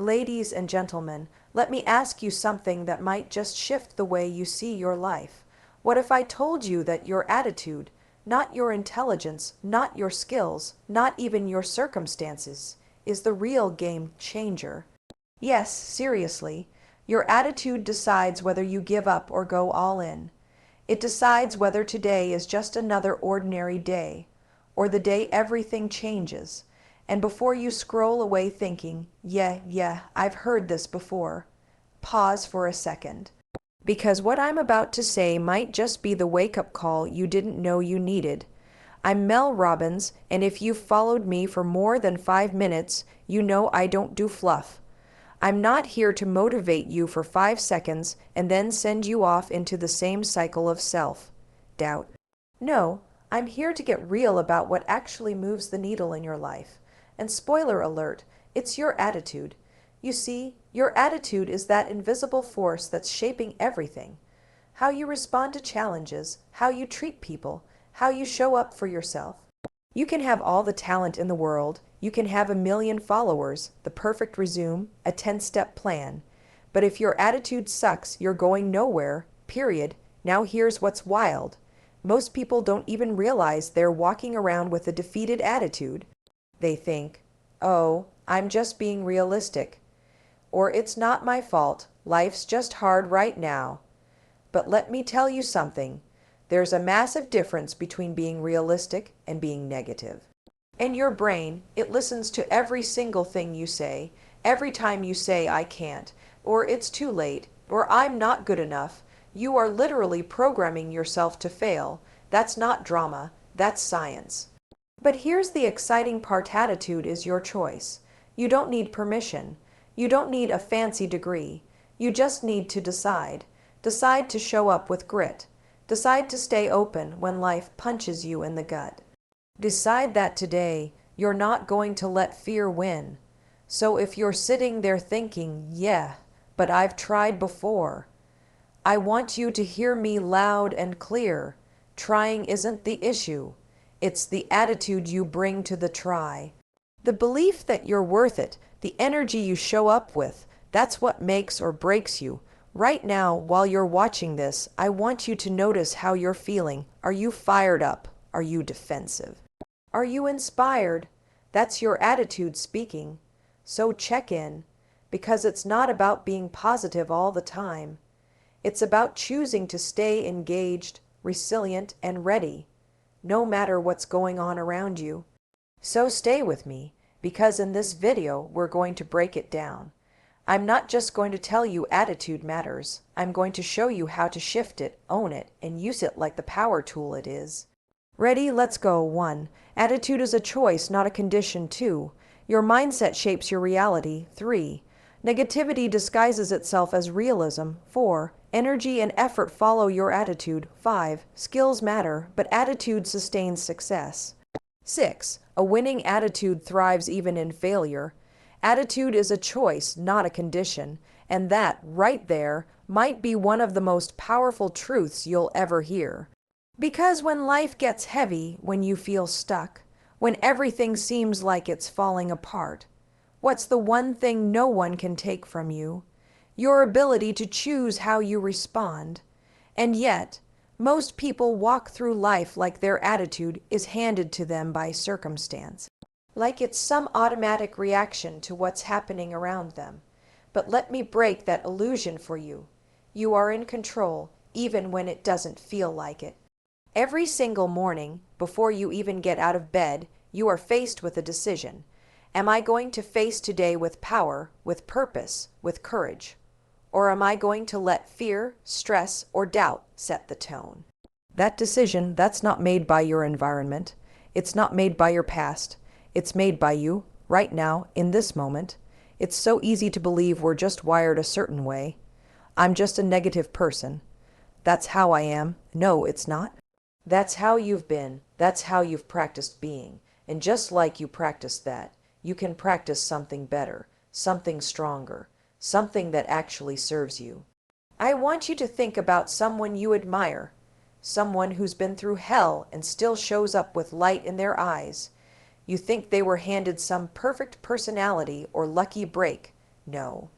Ladies and gentlemen, let me ask you something that might just shift the way you see your life. What if I told you that your attitude, not your intelligence, not your skills, not even your circumstances, is the real game changer? Yes, seriously. Your attitude decides whether you give up or go all in. It decides whether today is just another ordinary day, or the day everything changes. And before you scroll away thinking, yeah, I've heard this before, pause for a second. Because what I'm about to say might just be the wake-up call you didn't know you needed. I'm Mel Robbins, and if you've followed me for more than 5 minutes, you know I don't do fluff. I'm not here to motivate you for 5 seconds and then send you off into the same cycle of self-doubt. No, I'm here to get real about what actually moves the needle in your life. And spoiler alert, it's your attitude. You see, your attitude is that invisible force that's shaping everything. How you respond to challenges, how you treat people, how you show up for yourself. You can have all the talent in the world, you can have 1 million followers, the perfect resume, a 10-step plan. But if your attitude sucks, you're going nowhere, period. Now here's what's wild. Most people don't even realize they're walking around with a defeated attitude. They think, oh, I'm just being realistic. Or it's not my fault, life's just hard right now. But let me tell you something. There's a massive difference between being realistic and being negative. And your brain, it listens to every single thing you say, every time you say I can't, or it's too late, or I'm not good enough. You are literally programming yourself to fail. That's not drama, that's science. But here's the exciting part: attitude is your choice. You don't need permission. You don't need a fancy degree. You just need to decide. Decide to show up with grit. Decide to stay open when life punches you in the gut. Decide that today you're not going to let fear win. So if you're sitting there thinking, yeah, but I've tried before, I want you to hear me loud and clear. Trying isn't the issue. It's the attitude you bring to the try. The belief that you're worth it, the energy you show up with, that's what makes or breaks you. Right now, while you're watching this, I want you to notice how you're feeling. Are you fired up? Are you defensive? Are you inspired? That's your attitude speaking. So check in, because it's not about being positive all the time. It's about choosing to stay engaged, resilient, and ready, no matter what's going on around you. So stay with me, because in this video we're going to break it down. I'm not just going to tell you attitude matters. I'm going to show you how to shift it, own it, and use it like the power tool it is. Ready? Let's go. 1. Attitude is a choice, not a condition. 2. Your mindset shapes your reality. 3. Negativity disguises itself as realism. 4. Energy and effort follow your attitude. 5. Skills matter, but attitude sustains success. 6. A winning attitude thrives even in failure. Attitude is a choice, not a condition, and that, right there, might be one of the most powerful truths you'll ever hear. Because when life gets heavy, when you feel stuck, when everything seems like it's falling apart, what's the one thing no one can take from you? Your ability to choose how you respond. And yet, most people walk through life like their attitude is handed to them by circumstance, like it's some automatic reaction to what's happening around them. But let me break that illusion for you. You are in control, even when it doesn't feel like it. Every single morning, before you even get out of bed, you are faced with a decision. Am I going to face today with power, with purpose, with courage? Or am I going to let fear, stress, or doubt set the tone? That decision, that's not made by your environment. It's not made by your past. It's made by you, right now, in this moment. It's so easy to believe we're just wired a certain way. I'm just a negative person. That's how I am. No, it's not. That's how you've been. That's how you've practiced being. And just like you practiced that, you can practice something better, something stronger, something that actually serves you. I want you to think about someone you admire, someone who's been through hell and still shows up with light in their eyes. You think they were handed some perfect personality or lucky break. No.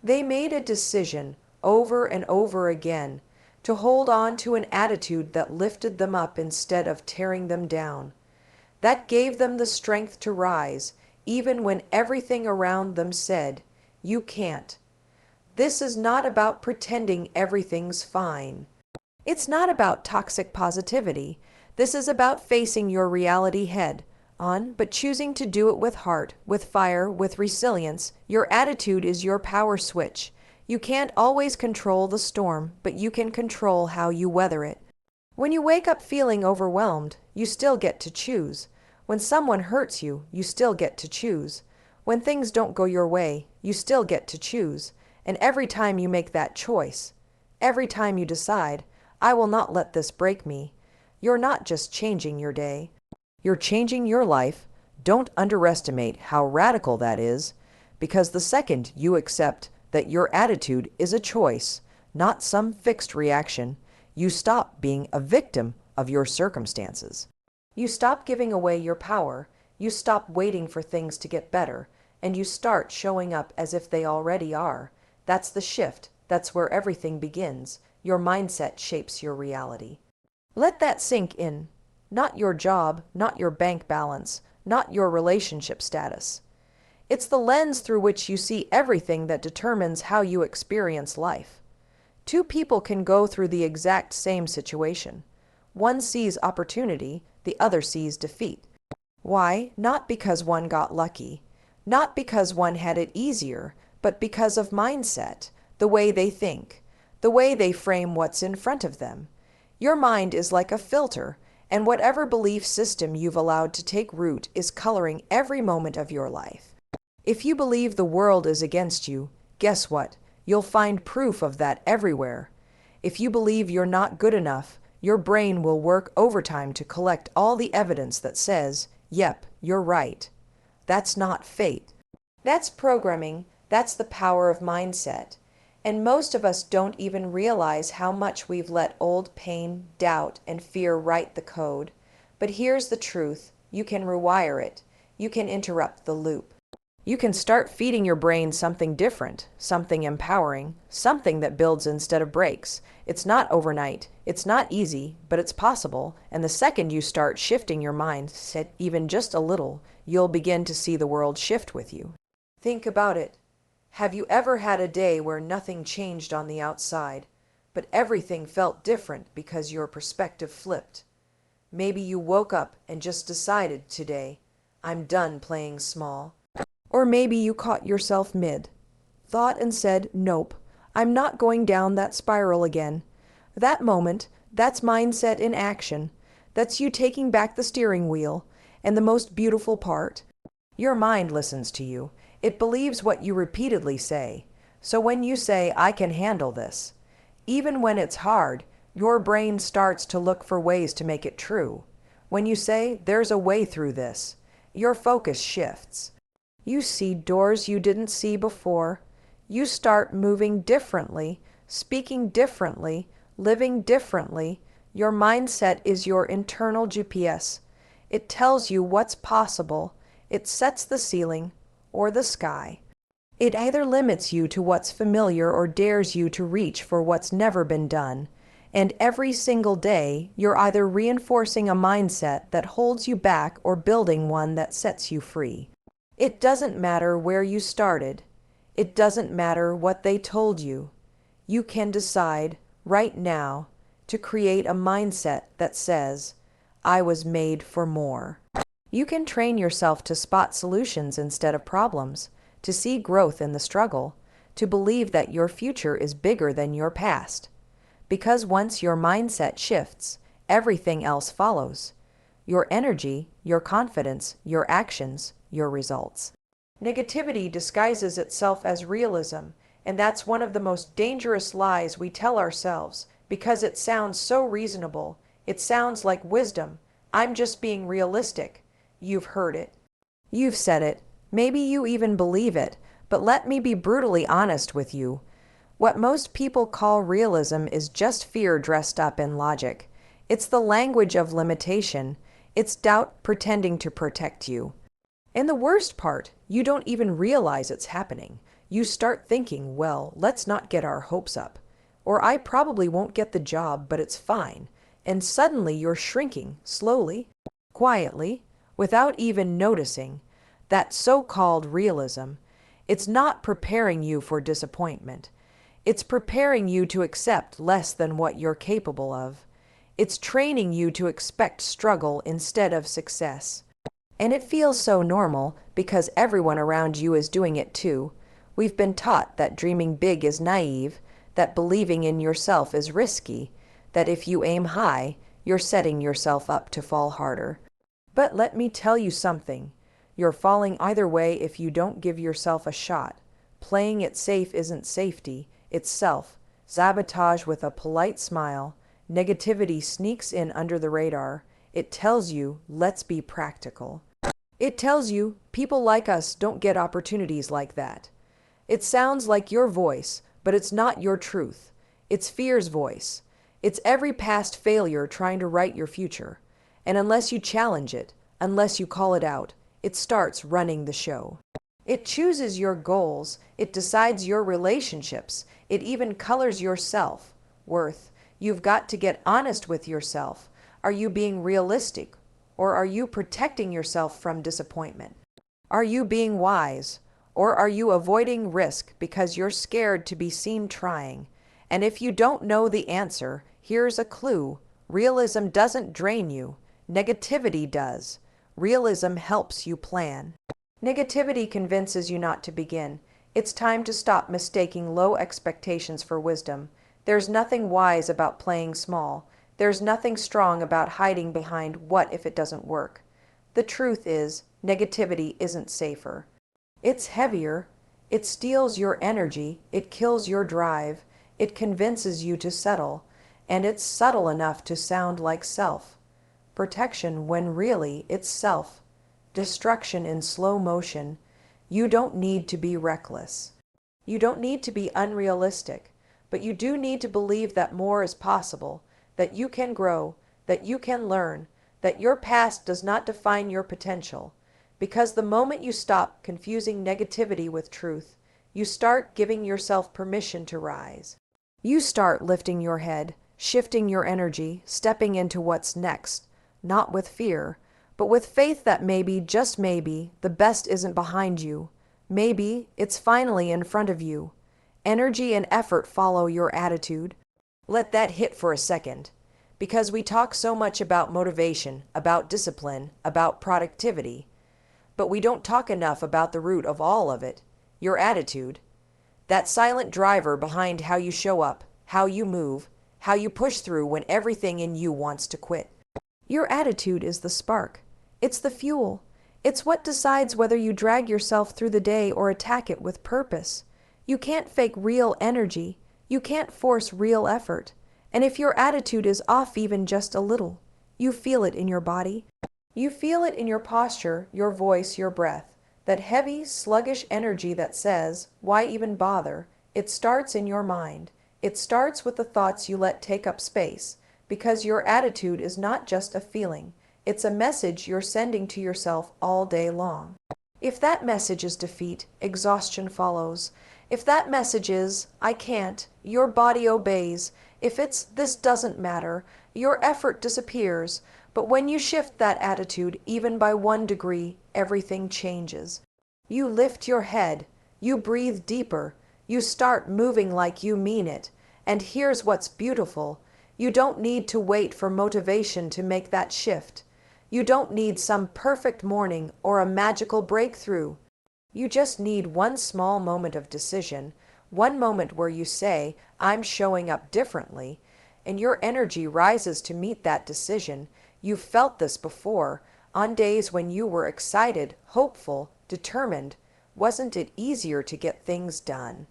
They made a decision over and over again to hold on to an attitude that lifted them up instead of tearing them down. That gave them the strength to rise, even when everything around them said, "You can't." This is not about pretending everything's fine. It's not about toxic positivity. This is about facing your reality head on, but choosing to do it with heart, with fire, with resilience. Your attitude is your power switch. You can't always control the storm, but you can control how you weather it. When you wake up feeling overwhelmed, you still get to choose. When someone hurts you, you still get to choose. When things don't go your way, you still get to choose. And every time you make that choice, every time you decide, "I will not let this break me," you're not just changing your day. You're changing your life. Don't underestimate how radical that is, because the second you accept that your attitude is a choice, not some fixed reaction, you stop being a victim of your circumstances. You stop giving away your power, you stop waiting for things to get better, and you start showing up as if they already are. That's the shift. That's where everything begins. Your mindset shapes your reality. Let that sink in. Not your job, not your bank balance, not your relationship status. It's the lens through which you see everything that determines how you experience life. Two people can go through the exact same situation. One sees opportunity, the other sees defeat. Why? Not because one got lucky, not because one had it easier, but because of mindset, the way they think, the way they frame what's in front of them. Your mind is like a filter, and whatever belief system you've allowed to take root is coloring every moment of your life. If you believe the world is against you, guess what? You'll find proof of that everywhere. If you believe you're not good enough, your brain will work overtime to collect all the evidence that says, "Yep, you're right." That's not fate. That's programming. That's the power of mindset. And most of us don't even realize how much we've let old pain, doubt, and fear write the code. But here's the truth. You can rewire it. You can interrupt the loop. You can start feeding your brain something different, something empowering, something that builds instead of breaks. It's not overnight. It's not easy, but it's possible. And the second you start shifting your mindset even just a little, you'll begin to see the world shift with you. Think about it. Have you ever had a day where nothing changed on the outside, but everything felt different because your perspective flipped? Maybe you woke up and just decided today, "I'm done playing small." Or maybe you caught yourself mid, thought and said, "Nope, I'm not going down that spiral again." That moment, that's mindset in action. That's you taking back the steering wheel. And the most beautiful part, your mind listens to you. It believes what you repeatedly say. So when you say, "I can handle this," even when it's hard, your brain starts to look for ways to make it true. When you say, "There's a way through this," your focus shifts. You see doors you didn't see before. You start moving differently, speaking differently, living differently. Your mindset is your internal GPS. It tells you what's possible. It sets the ceiling or the sky. It either limits you to what's familiar or dares you to reach for what's never been done. And every single day, you're either reinforcing a mindset that holds you back or building one that sets you free. It doesn't matter where you started. It doesn't matter what they told you. You can decide right now to create a mindset that says, "I was made for more." You can train yourself to spot solutions instead of problems, to see growth in the struggle, to believe that your future is bigger than your past. Because once your mindset shifts, everything else follows. Your energy, your confidence, your actions, your results. Negativity disguises itself as realism, and that's one of the most dangerous lies we tell ourselves because it sounds so reasonable. It sounds like wisdom. "I'm just being realistic." You've heard it. You've said it. Maybe you even believe it, but let me be brutally honest with you. What most people call realism is just fear dressed up in logic. It's the language of limitation. It's doubt pretending to protect you. And the worst part, you don't even realize it's happening. You start thinking, well, let's not get our hopes up. Or I probably won't get the job, but it's fine. And suddenly you're shrinking, slowly, quietly, without even noticing. That so-called realism, it's not preparing you for disappointment. It's preparing you to accept less than what you're capable of. It's training you to expect struggle instead of success. And it feels so normal because everyone around you is doing it too. We've been taught that dreaming big is naive, that believing in yourself is risky, that if you aim high, you're setting yourself up to fall harder. But let me tell you something. You're falling either way if you don't give yourself a shot. Playing it safe isn't safety, it's self-sabotage with a polite smile. Negativity sneaks in under the radar. It tells you, let's be practical. It tells you, people like us don't get opportunities like that. It sounds like your voice, but it's not your truth. It's fear's voice. It's every past failure trying to write your future. And unless you challenge it, unless you call it out, it starts running the show. It chooses your goals, it decides your relationships, it even colors your self-worth. You've got to get honest with yourself. Are you being realistic, or are you protecting yourself from disappointment? Are you being wise, or are you avoiding risk because you're scared to be seen trying? And if you don't know the answer, here's a clue. Realism doesn't drain you. Negativity does. Realism helps you plan. Negativity convinces you not to begin. It's time to stop mistaking low expectations for wisdom. There's nothing wise about playing small. There's nothing strong about hiding behind what if it doesn't work. The truth is, negativity isn't safer. It's heavier. It steals your energy. It kills your drive. It convinces you to settle. And it's subtle enough to sound like self-protection when really it's self-destruction in slow motion. You don't need to be reckless. You don't need to be unrealistic. But you do need to believe that more is possible, that you can grow, that you can learn, that your past does not define your potential. Because the moment you stop confusing negativity with truth, you start giving yourself permission to rise. You start lifting your head, shifting your energy, stepping into what's next, not with fear, but with faith that maybe, just maybe, the best isn't behind you. Maybe it's finally in front of you. Energy and effort follow your attitude. Let that hit for a second. Because we talk so much about motivation, about discipline, about productivity. But we don't talk enough about the root of all of it, your attitude. That silent driver behind how you show up, how you move, how you push through when everything in you wants to quit. Your attitude is the spark. It's the fuel. It's what decides whether you drag yourself through the day or attack it with purpose. You can't fake real energy. You can't force real effort. And if your attitude is off even just a little, you feel it in your body. You feel it in your posture, your voice, your breath. That heavy, sluggish energy that says, why even bother? It starts in your mind. It starts with the thoughts you let take up space. Because your attitude is not just a feeling. It's a message you're sending to yourself all day long. If that message is defeat, exhaustion follows. If that message is, I can't, your body obeys. If it's, this doesn't matter, your effort disappears. But when you shift that attitude, even by 1 degree, everything changes. You lift your head. You breathe deeper. You start moving like you mean it. And here's what's beautiful. You don't need to wait for motivation to make that shift. You don't need some perfect morning or a magical breakthrough. You just need one small moment of decision, one moment where you say, I'm showing up differently, and your energy rises to meet that decision. You've felt this before, on days when you were excited, hopeful, determined. Wasn't it easier to get things done?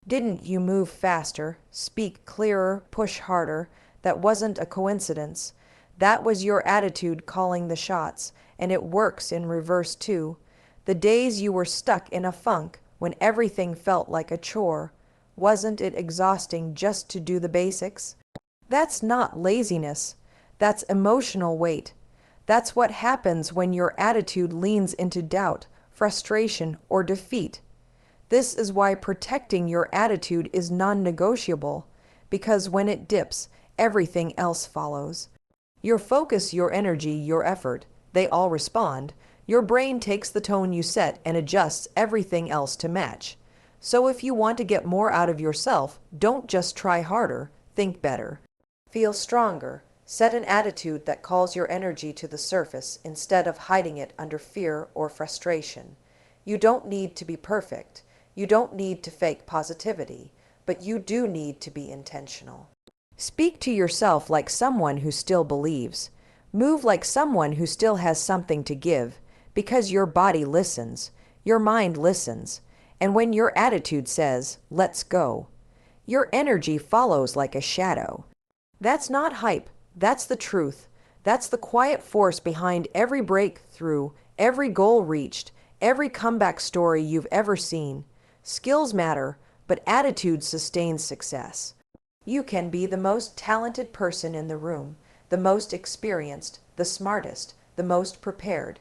Didn't you move faster, speak clearer, push harder? That wasn't a coincidence. That was your attitude calling the shots, and it works in reverse too. The days you were stuck in a funk when everything felt like a chore, wasn't it exhausting just to do the basics? That's not laziness. That's emotional weight. That's what happens when your attitude leans into doubt, frustration, or defeat. This is why protecting your attitude is non-negotiable, because when it dips, everything else follows. Your focus, your energy, your effort, they all respond. Your brain takes the tone you set and adjusts everything else to match. So if you want to get more out of yourself, don't just try harder, think better. Feel stronger. Set an attitude that calls your energy to the surface instead of hiding it under fear or frustration. You don't need to be perfect. You don't need to fake positivity, but you do need to be intentional. Speak to yourself like someone who still believes. Move like someone who still has something to give, because your body listens, your mind listens, and when your attitude says, "Let's go," your energy follows like a shadow. That's not hype, that's the truth. That's the quiet force behind every breakthrough, every goal reached, every comeback story you've ever seen. Skills matter, but attitude sustains success. You can be the most talented person in the room, the most experienced, the smartest, the most prepared,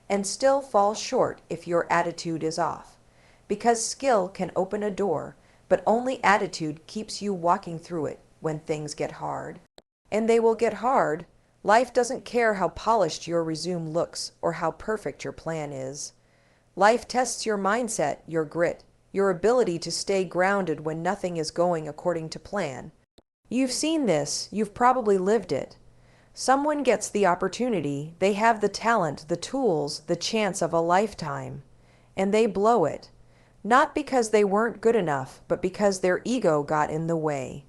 and still fall short if your attitude is off. Because skill can open a door, but only attitude keeps you walking through it when things get hard. And they will get hard. Life doesn't care how polished your resume looks or how perfect your plan is. Life tests your mindset, your grit, your ability to stay grounded when nothing is going according to plan. You've seen this, you've probably lived it. Someone gets the opportunity, they have the talent, the tools, the chance of a lifetime, and they blow it. Not because they weren't good enough, but because their ego got in the way.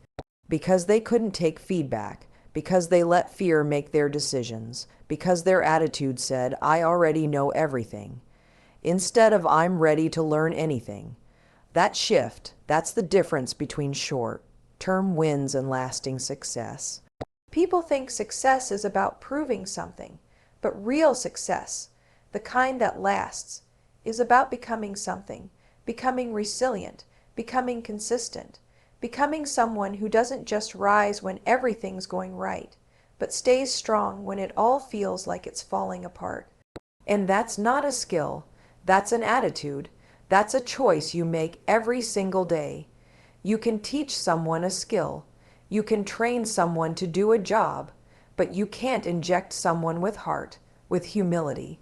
Because they couldn't take feedback, because they let fear make their decisions, because their attitude said, "I already know everything," instead of "I'm ready to learn anything." That shift, that's the difference between short-term wins and lasting success. People think success is about proving something, but real success, the kind that lasts, is about becoming something, becoming resilient, becoming consistent, becoming someone who doesn't just rise when everything's going right, but stays strong when it all feels like it's falling apart. And that's not a skill, that's an attitude, that's a choice you make every single day. You can teach someone a skill, you can train someone to do a job, but you can't inject someone with heart, with humility,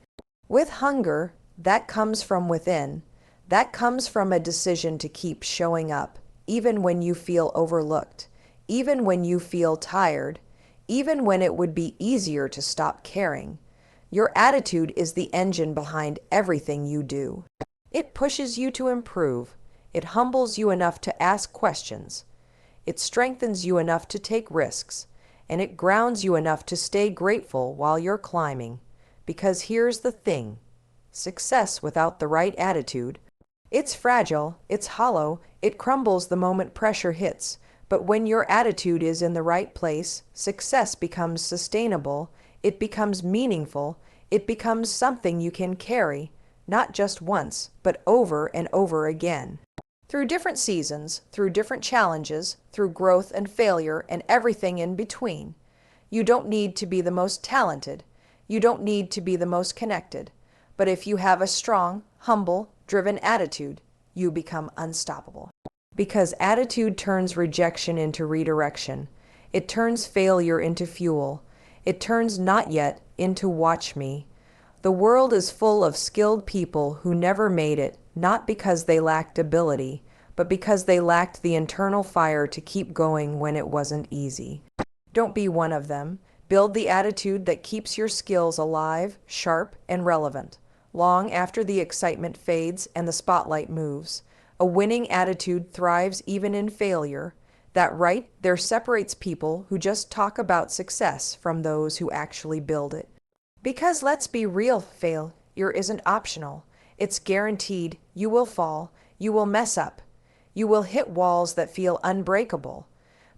with hunger. That comes from within. That comes from a decision to keep showing up, even when you feel overlooked, even when you feel tired, even when it would be easier to stop caring. Your attitude is the engine behind everything you do. It pushes you to improve. It humbles you enough to ask questions. It strengthens you enough to take risks. And it grounds you enough to stay grateful while you're climbing. Because here's the thing. Success without the right attitude, it's fragile, it's hollow, it crumbles the moment pressure hits. But when your attitude is in the right place, success becomes sustainable, it becomes meaningful, it becomes something you can carry, not just once, but over and over again. Through different seasons, through different challenges, through growth and failure and everything in between. You don't need to be the most talented. You don't need to be the most connected. But if you have a strong, humble, driven attitude, you become unstoppable. Because attitude turns rejection into redirection. It turns failure into fuel. It turns not yet into watch me. The world is full of skilled people who never made it, not because they lacked ability, but because they lacked the internal fire to keep going when it wasn't easy. Don't be one of them. Build the attitude that keeps your skills alive, sharp, and relevant, long after the excitement fades and the spotlight moves. A winning attitude thrives even in failure. That right there separates people who just talk about success from those who actually build it. Because let's be real, failure isn't optional. It's guaranteed. You will fall. You will mess up. You will hit walls that feel unbreakable.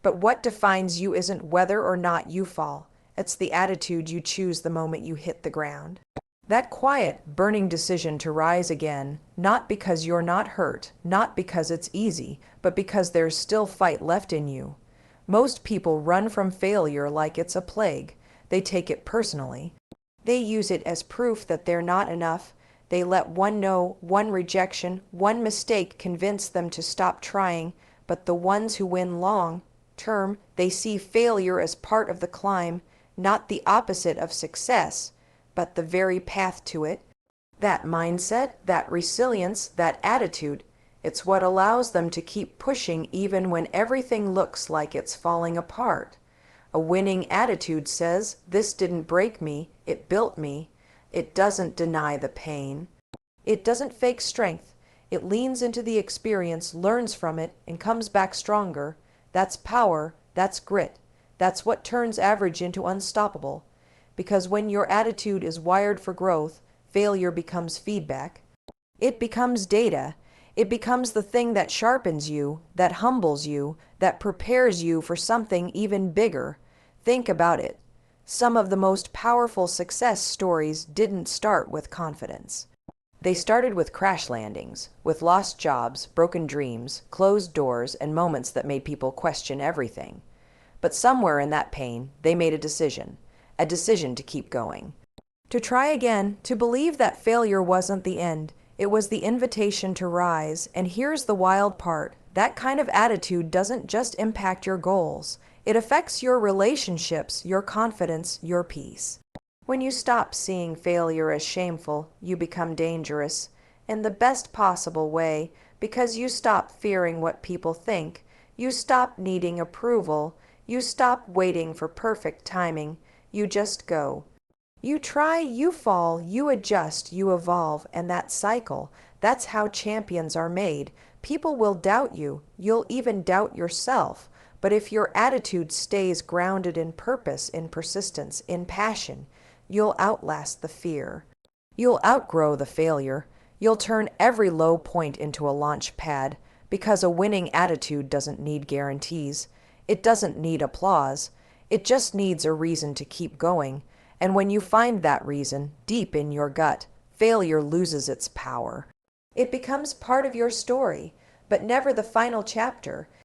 But what defines you isn't whether or not you fall. It's the attitude you choose the moment you hit the ground. That quiet, burning decision to rise again, not because you're not hurt, not because it's easy, but because there's still fight left in you. Most people run from failure like it's a plague. They take it personally. They use it as proof that they're not enough. They let one no, one rejection, one mistake convince them to stop trying, but the ones who win long term, they see failure as part of the climb, not the opposite of success, but the very path to it. That mindset, that resilience, that attitude, it's what allows them to keep pushing even when everything looks like it's falling apart. A winning attitude says, "This didn't break me, it built me." It doesn't deny the pain. It doesn't fake strength. It leans into the experience, learns from it, and comes back stronger. That's power, that's grit. That's what turns average into unstoppable. Because when your attitude is wired for growth, failure becomes feedback. It becomes data. It becomes the thing that sharpens you, that humbles you, that prepares you for something even bigger. Think about it. Some of the most powerful success stories didn't start with confidence. They started with crash landings, with lost jobs, broken dreams, closed doors, and moments that made people question everything. But somewhere in that pain, they made a decision to keep going. To try again, to believe that failure wasn't the end. It was the invitation to rise. And here's the wild part. That kind of attitude doesn't just impact your goals. It affects your relationships, your confidence, your peace. When you stop seeing failure as shameful, you become dangerous in the best possible way because you stop fearing what people think. You stop needing approval. You stop waiting for perfect timing. You just go. You try, you fall, you adjust, you evolve, and that cycle, that's how champions are made. People will doubt you. You'll even doubt yourself. But if your attitude stays grounded in purpose, in persistence, in passion, you'll outlast the fear. You'll outgrow the failure. You'll turn every low point into a launch pad because a winning attitude doesn't need guarantees. It doesn't need applause. It just needs a reason to keep going. And when you find that reason deep in your gut, failure loses its power. It becomes part of your story, but never the final chapter.